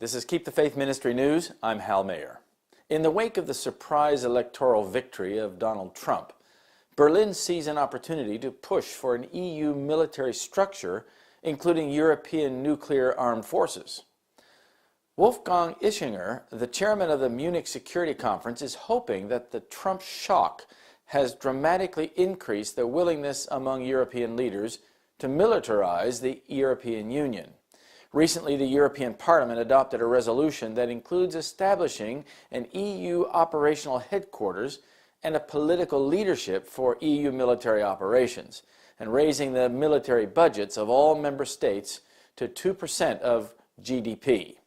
This is Keep the Faith Ministry News. I'm Hal Mayer. In the wake of the surprise electoral victory of Donald Trump, Berlin sees an opportunity to push for an EU military structure, including European nuclear armed forces. Wolfgang Ischinger, the chairman of the Munich Security Conference, is hoping that the Trump shock has dramatically increased the willingness among European leaders to militarize the European Union. Recently, the European Parliament adopted a resolution that includes establishing an EU operational headquarters and a political leadership for EU military operations, and raising the military budgets of all member states to 2% of GDP.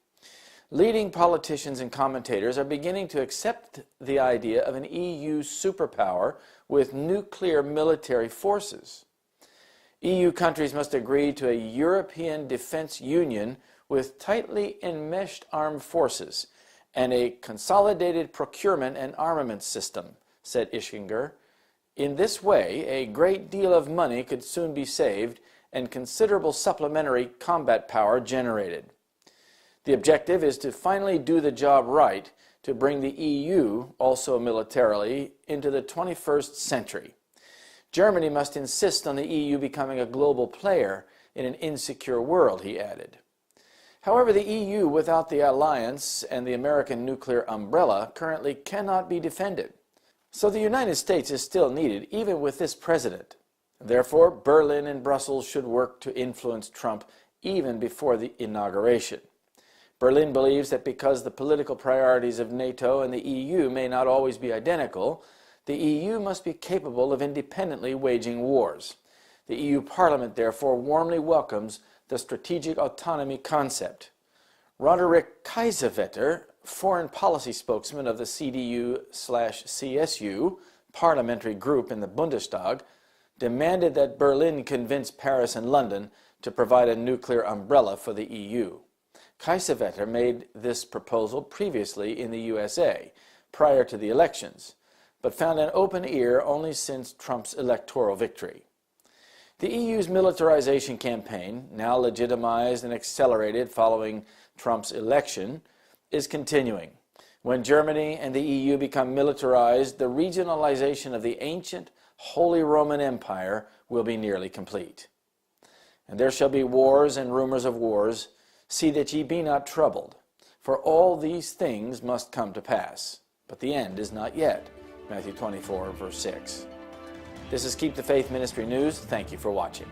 Leading politicians and commentators are beginning to accept the idea of an EU superpower with nuclear military forces. EU countries must agree to a European defense union with tightly enmeshed armed forces and a consolidated procurement and armament system, said Ischinger. In this way, a great deal of money could soon be saved and considerable supplementary combat power generated. The objective is to finally do the job right to bring the EU, also militarily, into the 21st century. Germany must insist on the EU becoming a global player in an insecure world, he added. However, the EU without the alliance and the American nuclear umbrella currently cannot be defended. So the United States is still needed, even with this president. Therefore, Berlin and Brussels should work to influence Trump even before the inauguration. Berlin believes that because the political priorities of NATO and the EU may not always be identical, the EU must be capable of independently waging wars. The EU Parliament, therefore, warmly welcomes the strategic autonomy concept. Roderick Kaiserwetter, foreign policy spokesman of the CDU/CSU parliamentary group in the Bundestag, demanded that Berlin convince Paris and London to provide a nuclear umbrella for the EU. Kaiserwetter made this proposal previously in the USA, prior to the elections, but found an open ear only since Trump's electoral victory. The EU's militarization campaign, now legitimized and accelerated following Trump's election, is continuing. When Germany and the EU become militarized, the regionalization of the ancient Holy Roman Empire will be nearly complete. And there shall be wars and rumors of wars. See that ye be not troubled, for all these things must come to pass. But the end is not yet. Matthew 24, verse 6. This is Keep the Faith Ministry News. Thank you for watching.